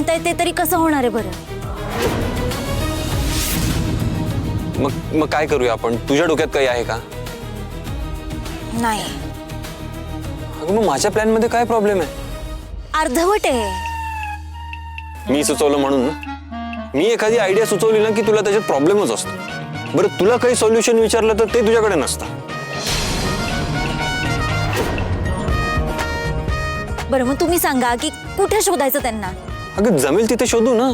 म्हणताय ते तरी कसं होणार आहे बरं? मग काय करूया आपण? तुझ्या डोक्यात काही आहे का? नाही. अगं मग माझ्या प्लॅन मध्ये काय प्रॉब्लेम आहे? अर्धवट आहे. मी सुचवलं म्हणून ना? मी एखादी आयडिया सुचवली ना की तुला त्याच्यात प्रॉब्लेमच असतो. बरं तुला काही सोल्युशन विचारलं तर ते तुझ्याकडे नसतं. बरं मग तुम्ही सांगा की कुठे शोधायचं त्यांना? अगं जमेल तिथे शोधू ना.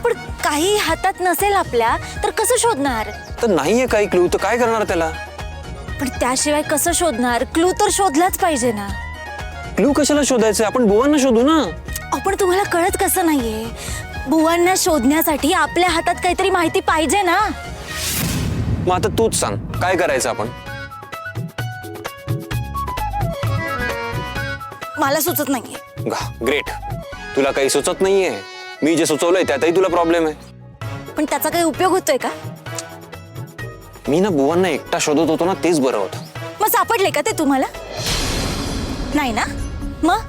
पण काही हातात नसेल आपल्या तर कसं शोधणार? तर नाहीये काही क्लू तर काय करणार त्याला? पण त्याशिवाय कसं शोधणार? क्लू तर शोधलाच पाहिजे ना. क्लू कशाला शोधायचं? आपण बुवांना शोधू ना. पण तुम्हाला कळत कसं नाहीये? बुवांना शोधण्यासाठी आपल्या हातात काहीतरी माहिती पाहिजे ना. मग आता तूच सांग काय करायचं आपण? मला सुचत नाहीये. ग्रेट. तुला काही सुचत नाहीये. मी जे सुचवलंय त्यातही तुला प्रॉब्लेम आहे. पण त्याचा काही उपयोग होतोय का? मी ना बुवांना एकटा शोधत होतो ना तेच बरं होतं. मग सापडले का ते तुम्हाला? नाही ना? मग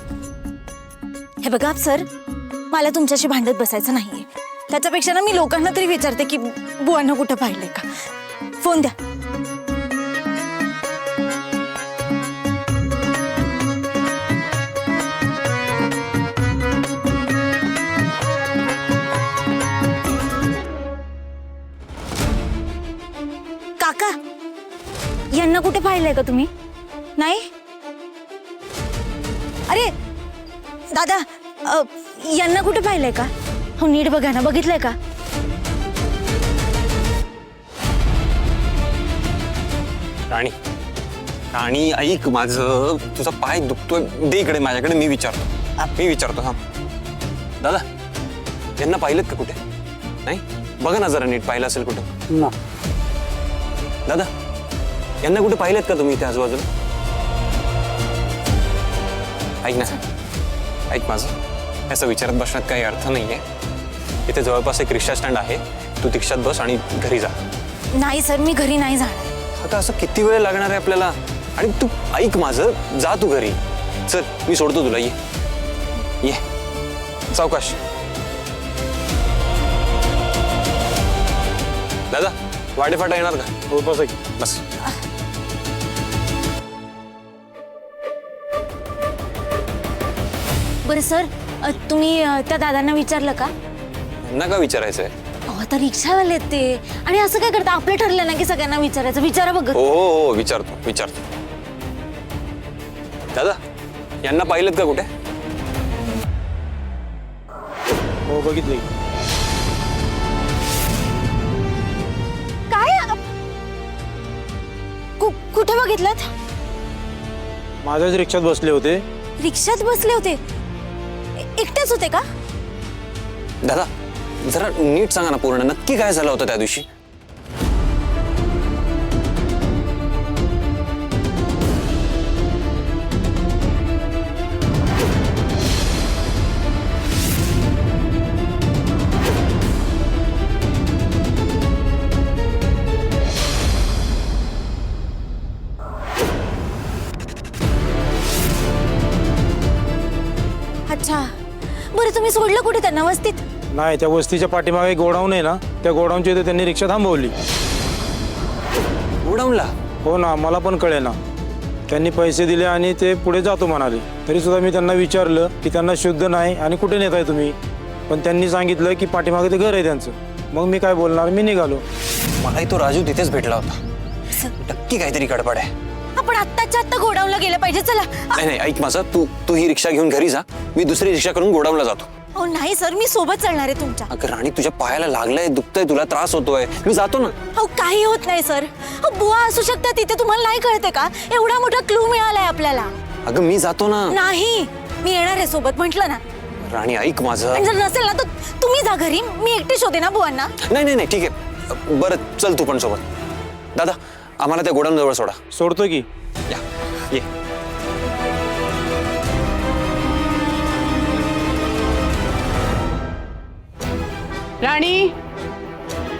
हे बघा सर, मला तुमच्याशी भांडत बसायचं नाहीये. त्याच्यापेक्षा ना मी लोकांना तरी विचारते की बुवांना कुठं पाहिलंय का. फोन द्या. काका, यांना कुठे पाहिलंय का तुम्ही? नाही? अरे दादा, यांना कुठे पाहिलंय का? हो नीट बघा ना, बघितलंय का? राणी राणी ऐक माझं. तुझा पाय दुखतोय, दे इकडे माझ्याकडे. मी विचारतो. हा दादा, यांना पाहिलं का कुठे? नाही बघा ना जरा नीट, पाहिलं असेल कुठं? दादा, यांना कुठे पाहिलेत का तुम्ही इथे आजूबाजूला? ऐक ना, ऐक माझं. असं विचारत बसण्यात काही अर्थ नाहीये. इथे जवळपास एक रिक्षा स्टँड आहे. तू रिक्षात बस आणि घरी जा. नाही सर, मी घरी नाही जाणार. आता असं किती वेळ लागणार आहे आपल्याला? आणि तू ऐक माझं, जा तू घरी. चल मी सोडतो तुला. ये सावकाश. दादा, वाटेफाटा येणार का? हो बस. बस. बरं सर, तुम्ही त्या दादांना विचारलं का? यांना का विचारायचंय? आता रिक्षावाले आहेत ते. आणि असं काय करता? आपलं ठरलं ना की सगळ्यांना विचारायचं. विचारा बघ. हो विचारतो. दादा, यांना पाहिलं का कुठे? हो बघितले. काय? कुठे बघितलं? माझ्याच रिक्षात बसले होते. रिक्षात बसले होते? एकटेच होते का? दादा जरा नीट सांगा ना पूर्ण, नक्की काय झालं होतं त्या दिवशी? अच्छा, बरं तुम्ही सोडलं कुठे त्यांना? वस्तीत? नाही, त्या वस्तीच्या पाठीमागे गोडाऊन आहे ना, त्या गोडाऊनच्या इथे त्यांनी रिक्षा थांबवली. गोडाऊनला? हो ना, मला पण कळे ना. त्यांनी पैसे दिले आणि ते पुढे जातो म्हणाले. तरी सुद्धा मी त्यांना विचारलं की त्यांना शुद्ध नाही आणि कुठे नेताय तुम्ही? पण त्यांनी सांगितलं की पाठीमागे ते घर आहे त्यांचं. मग मी काय बोलणार, मी निघालो. मलाही तो राजू तिथेच भेटला होता. नक्की काहीतरी गडबड आहे. आपण आत्ताच्या आत्ता गोडाऊनला गेलं पाहिजे. चला. नाही ऐक माझं, तू ही रिक्षा घेऊन घरी जा. मी दुसरी रिक्षा करून गोडाऊनला जातो. हो नाही सर, मी सोबत चालणार आहे तुमच्या. अगं राणी, तुझ्या पायाला लागलंय, दुखतंय, तुला त्रास होतोय. मी जातो ना. हो काही होत नाही सर. बुवा असू शकतात तिथे, तुम्हाला नाही कळते का? एवढा मोठा क्लू मिळालाय आपल्याला. अगं मी जातो ना. नाही, मी येणार आहे सोबत, म्हटलं ना. राणी ऐक माझं. आणि जर नसेल ना तर तुम्ही जा घरी. मी एकटी शोधे ना बुवांना. नाही ठीक आहे. बरं चल तू पण सोबत. दादा, आम्हाला त्या गोडाऊन जवळ सोडा. सोडतो की. या ये. राणी,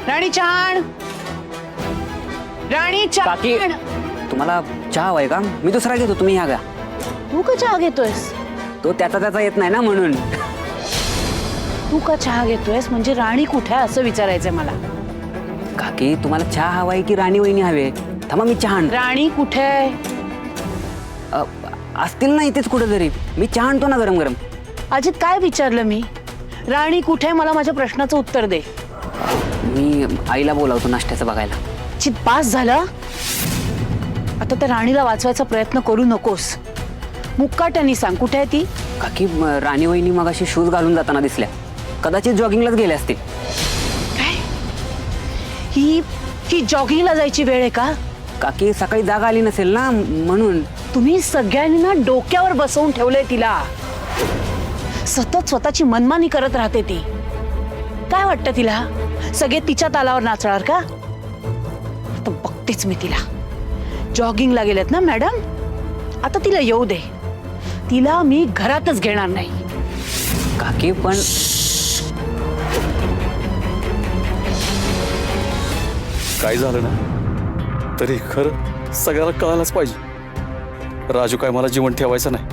राणी छान. राणी काकी, छान. तुम्हाला चहा हवाय का? मी दुसरा घेतो, तुम्ही ह्या घ्या. तू का चहा घेतोयस? तो त्याचा येत नाही ना म्हणून. तू का चहा घेतोयस म्हणजे राणी कुठे आहे असं विचारायचंय मला. काकी तुम्हाला चहा हवाय की राणी वहिनी हवे? थांबा मी चहा आणतो. राणी कुठे आहे? असतील ना इथेच कुठेतरी. मी चहा आणतो ना गरम गरम. अजित काय विचारलं मी? राणी कुठे आहे, मला माझ्या प्रश्नाचं उत्तर दे. मी आईला बोलावतो नाश्त्याचं बघायला. चित पास झालं. आता त्या राणीला वाचवायचा प्रयत्न करू नकोस. मुक्काट्यानी सांग कुठे आहे ती? काकी राणी वहिनी मगाशी शूज घालून जाताना दिसल्या. कदाचित जॉगिंगलाच गेले असतील. काय ही जॉगिंगला जायची वेळ आहे का? काकी सकाळी जागा आली नसेल ना म्हणून. तुम्ही सगळ्यांनी ना डोक्यावर बसवून ठेवलंय तिला. सतत स्वतःची मनमानी करत राहते ती. काय वाटतं तिला सगळे तिच्या तालावर नाचणार का? आता बघतेच मी तिला. जॉगिंगला गेलेत ना मॅडम, आता तिला येऊ दे. तिला मी घरातच घेणार नाही. काकी पण काय झालं ना तरी खरं सगळ्याला कळायलाच पाहिजे. राजू काय मला जीवन ठेवायचं नाही.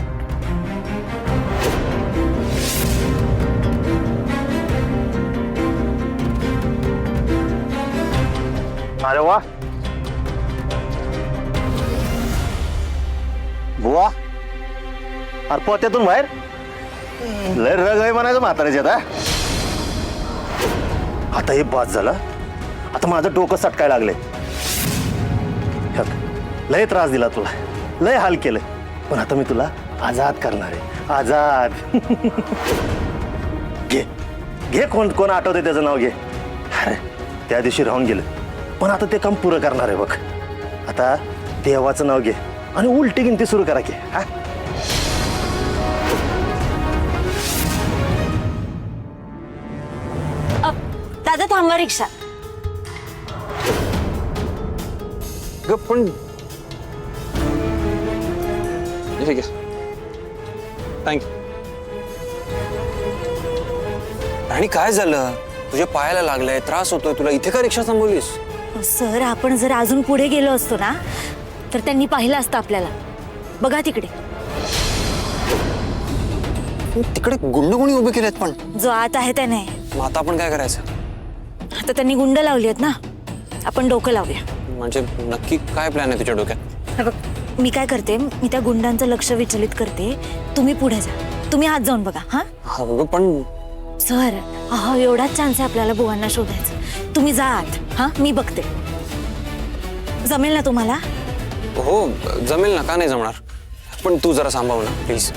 अरे वा बुवा, अरे पोत्यातून बाहेर लय रग आहे म्हणायचं म्हाताऱ्याच्या. आता हे बास झालं. आता माझं डोकं सटकाय लागले. लय त्रास दिला तुला, लय हाल केलंय, पण आता मी तुला आजाद करणार आहे. आजाद. घे घे, कोण कोण आठवते त्याचं नाव घे. अरे त्या दिवशी राहून गेलं, पण आता ते काम पुरं करणार आहे बघ. आता देवाचं नाव घे आणि उलटी गिनती सुरू करा की. हा दादा थांबवा रिक्षा. ग पण ठीक आहे, थँक्यू. राणी काय झालं? तुझ्या पायाला लागलंय, त्रास होतोय तुला, इथे का रिक्षा थांबवलीस? सर आपण जर अजून पुढे गेलो असतो ना तर त्यांनी पाहिलं असतं आपल्याला. बघा तिकडे, तिकडे गुंड कोणी उभे केलेत? पण जो आत आहे त्याने. मग आता आपण काय करायचं? आता त्यांनी गुंड लावली आहेत ना, आपण डोकं लावूया. म्हणजे नक्की काय प्लॅन आहे तुझ्या डोक्यात? हे बघ, मी काय करते, मी त्या गुंडांचं लक्ष विचलित करते. तुम्ही पुढे जा, तुम्ही आत जाऊन बघा. हा हो पण सर, हा एवढाच चान्स आहे आपल्याला बुवांना शोधायचं. तुम्ही जा आत. हा मी बघते. जमेल ना तुम्हाला? हो जमेल ना, का नाही जमणार. पण तू जरा सांभाळ ना प्लीज.